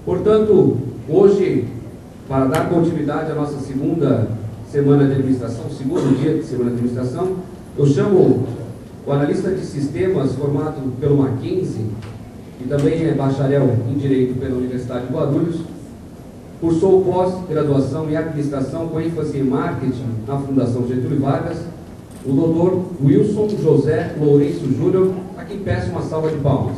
Portanto, hoje, para dar continuidade à nossa segunda semana de administração, segundo dia de semana de administração, eu chamo o analista de sistemas formado pelo Mackenzie, e também é bacharel em Direito pela Universidade de Guarulhos, cursou pós-graduação em Administração com ênfase em Marketing na Fundação Getúlio Vargas, o Dr. Wilson José Lourenço Júnior, a quem peço uma salva de palmas.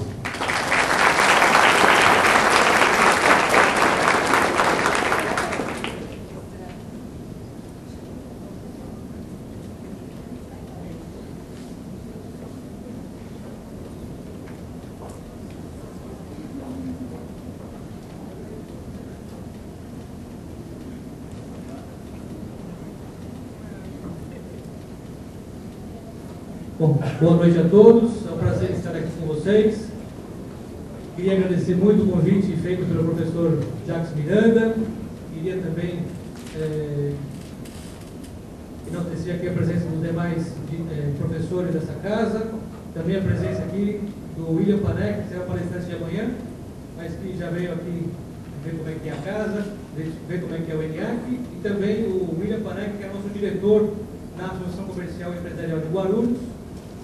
Bom, boa noite a todos, é um prazer estar aqui com vocês. Queria agradecer muito o convite feito pelo professor Jacques Miranda. Queria também enaltecer aqui a presença dos demais professores dessa casa, também a presença aqui do William Panek, que será o palestrante de amanhã, mas que já veio aqui ver como é que é a casa, ver como é que é o ENIAC, e também o William Panek, que é nosso diretor na Associação Comercial e Empresarial de Guarulhos,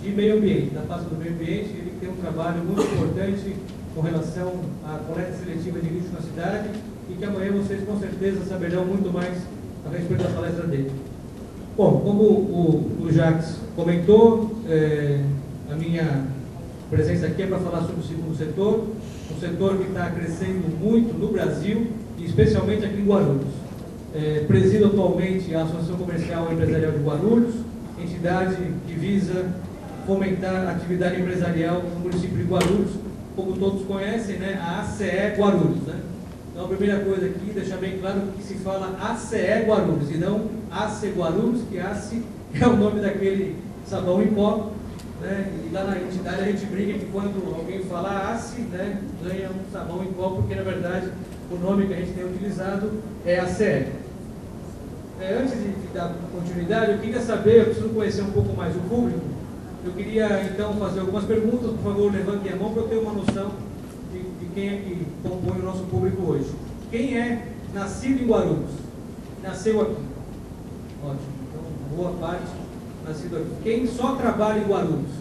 de meio ambiente, da pasta do meio ambiente. Ele tem um trabalho muito importante com relação à coleta seletiva de lixo na cidade, e que amanhã vocês com certeza saberão muito mais a respeito da palestra dele. Bom, como o Jacques comentou, a minha presença aqui é para falar sobre o segundo setor, um setor que está crescendo muito no Brasil, e especialmente aqui em Guarulhos. Presido atualmente a Associação Comercial e Empresarial de Guarulhos, entidade que visa fomentar a atividade empresarial no município de Guarulhos, como todos conhecem, né, a ACE Guarulhos, né? Então, a primeira coisa aqui, deixar bem claro que se fala ACE Guarulhos, e não ACE Guarulhos, que ACE é o nome daquele sabão em pó, né? E lá na entidade a gente brinca que quando alguém fala ACE, né, ganha um sabão em pó, porque na verdade o nome que a gente tem utilizado é ACE. Antes de dar continuidade, eu queria saber, eu preciso conhecer um pouco mais o público. Eu queria então fazer algumas perguntas. Por favor, levantem a mão para eu ter uma noção de quem é que compõe o nosso público hoje. Quem é nascido em Guarulhos? Nasceu aqui? Ótimo, então boa parte nascido aqui. Quem só trabalha em Guarulhos?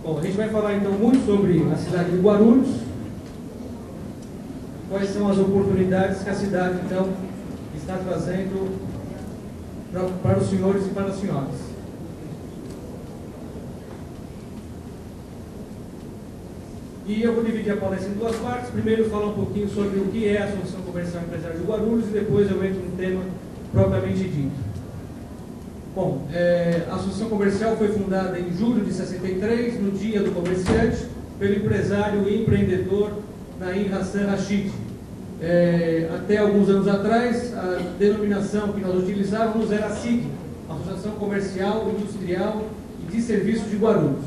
Bom, a gente vai falar então muito sobre a cidade de Guarulhos, quais são as oportunidades que a cidade então está trazendo para os senhores e para as senhoras. E eu vou dividir a palestra em duas partes. Primeiro, falar um pouquinho sobre o que é a Associação Comercial e Empresarial de Guarulhos, e depois eu entro no tema propriamente dito. Bom, a Associação Comercial foi fundada em julho de 63, no Dia do Comerciante, pelo empresário e empreendedor Naim Hassan Rashid. Até alguns anos atrás, a denominação que nós utilizávamos era a SIG, Associação Comercial, Industrial e de Serviços de Guarulhos.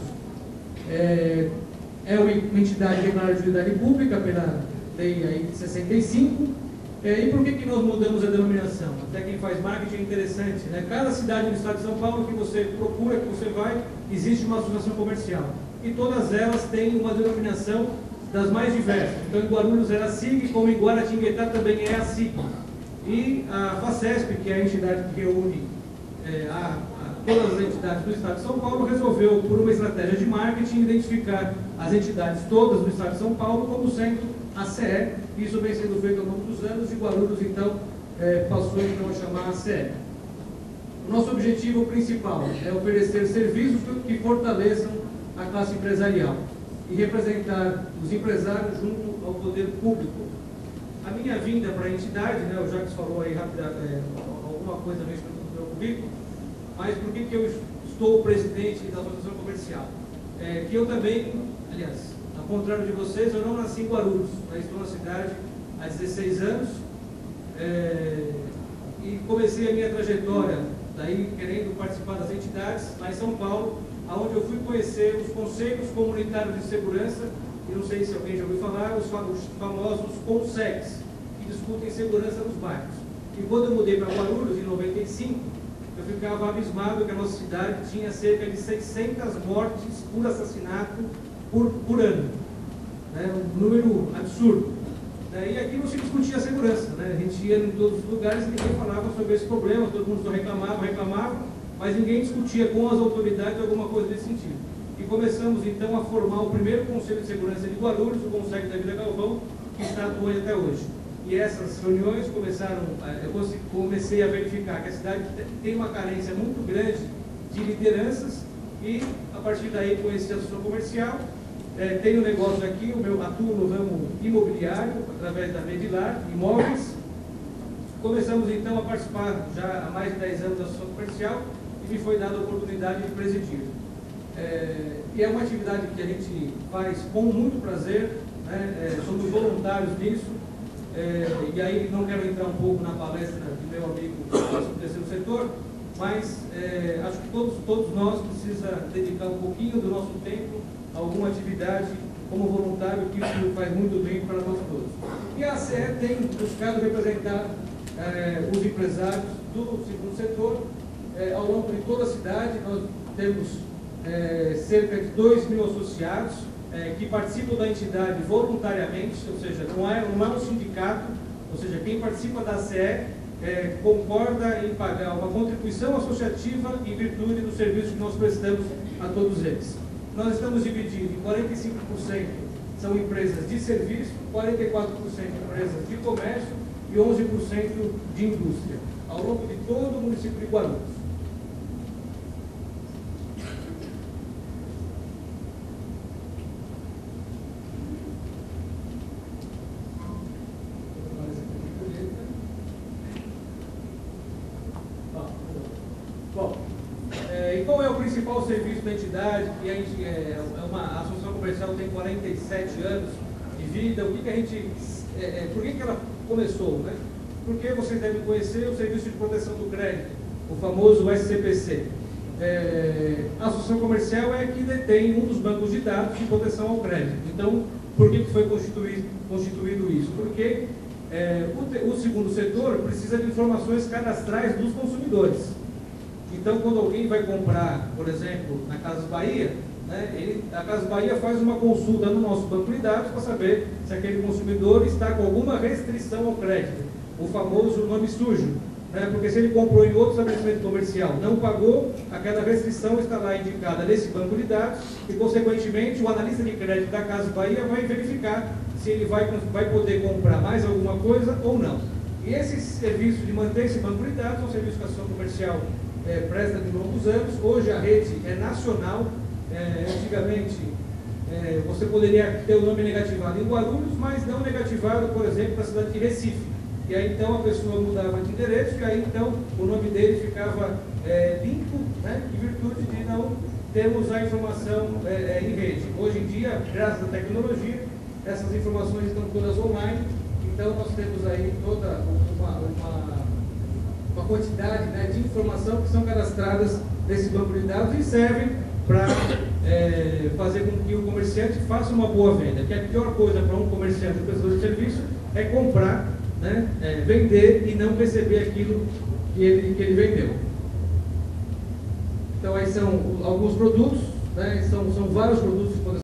É uma entidade declarada de utilidade pública pela lei aí de 65. E por que nós mudamos a denominação? Até quem faz marketing é interessante, né? Cada cidade do estado de São Paulo que você procura, que você vai, existe uma associação comercial. E todas elas têm uma denominação das mais diversas. Então, em Guarulhos era a SIG, como em Guaratinguetá também é a SIG. E a FACESP, que é a entidade que reúne todas as entidades do estado de São Paulo, resolveu, por uma estratégia de marketing, identificar as entidades todas do estado de São Paulo como sendo a CE. Isso vem sendo feito ao longo dos anos, e Guarulhos, então, passou então, a chamar a CE. O nosso objetivo principal é oferecer serviços que fortaleçam a classe empresarial e representar os empresários junto ao poder público. A minha vinda para a entidade, né, o Jacques falou aí rapidamente alguma coisa a respeito do meu currículo, mas por que eu estou presidente da Associação Comercial? Que eu também, aliás, ao contrário de vocês, eu não nasci em Guarulhos, mas estou na cidade há 16 anos, e comecei a minha trajetória daí querendo participar das entidades lá em São Paulo, onde eu fui conhecer os conselhos comunitários de segurança, e não sei se alguém já ouviu falar, os famosos CONSEGs, que discutem segurança nos bairros. E quando eu mudei para Guarulhos, em 95, eu ficava abismado que a nossa cidade tinha cerca de 600 mortes por assassinato por ano. Né? Um número absurdo. E aqui não se discutia a segurança. Né? A gente ia em todos os lugares e ninguém falava sobre esse problema, todo mundo só reclamava, mas ninguém discutia com as autoridades alguma coisa desse sentido. E começamos então a formar o primeiro Conselho de Segurança de Guarulhos, o Conselho da Vida Galvão, que está atuando até hoje. E essas reuniões eu comecei a verificar que a cidade tem uma carência muito grande de lideranças e, a partir daí, conheci a associação comercial. Tenho negócio aqui, atuo no ramo imobiliário, através da Medilar Imóveis. Começamos então a participar já há mais de 10 anos da associação comercial e me foi dada a oportunidade de presidir. E é uma atividade que a gente faz com muito prazer, né? Somos voluntários nisso, e aí não quero entrar um pouco na palestra do meu amigo do terceiro setor, mas acho que todos nós precisamos dedicar um pouquinho do nosso tempo a alguma atividade como voluntário, que isso faz muito bem para nós todos. E a ACE tem buscado representar os empresários do segundo setor ao longo de toda a cidade. Nós temos cerca de 2.000 associados que participam da entidade voluntariamente, ou seja, não é um sindicato, ou seja, quem participa da ACE concorda em pagar uma contribuição associativa em virtude do serviço que nós prestamos a todos eles. Nós estamos divididos em 45% são empresas de serviço, 44% empresas de comércio e 11% de indústria, ao longo de todo o município de Guarulhos. E qual é o principal serviço da entidade? Que a gente a associação comercial tem 47 anos de vida. O que a gente, por que ela começou, né? Porque vocês devem conhecer o Serviço de Proteção do Crédito, o famoso SCPC. A associação comercial é que detém um dos bancos de dados de proteção ao crédito. Então, por que foi constituído isso? Porque o segundo setor precisa de informações cadastrais dos consumidores. Então, quando alguém vai comprar, por exemplo, na Casas Bahia, né, a Casas Bahia faz uma consulta no nosso banco de dados para saber se aquele consumidor está com alguma restrição ao crédito, o famoso nome sujo. Né, porque se ele comprou em outro estabelecimento comercial, não pagou, aquela restrição está lá indicada nesse banco de dados e, consequentemente, o analista de crédito da Casas Bahia vai verificar se ele vai poder comprar mais alguma coisa ou não. E esse serviço de manter esse banco de dados é um serviço que a associação comercial presta de longos anos. Hoje a rede é nacional. Antigamente você poderia ter o nome negativado em Guarulhos, mas não negativado, por exemplo, na cidade de Recife. E aí então a pessoa mudava de endereço e aí então o nome dele ficava limpo, né, em virtude de não termos a informação em rede. Hoje em dia, graças à tecnologia, essas informações estão todas online, então nós temos aí toda uma quantidade, né, de informação que são cadastradas nesse banco de dados e servem para fazer com que o comerciante faça uma boa venda. Que a pior coisa para um comerciante ou prestador de serviço é comprar, né, vender e não receber aquilo que ele vendeu. Então aí são alguns produtos, né, são vários produtos que podem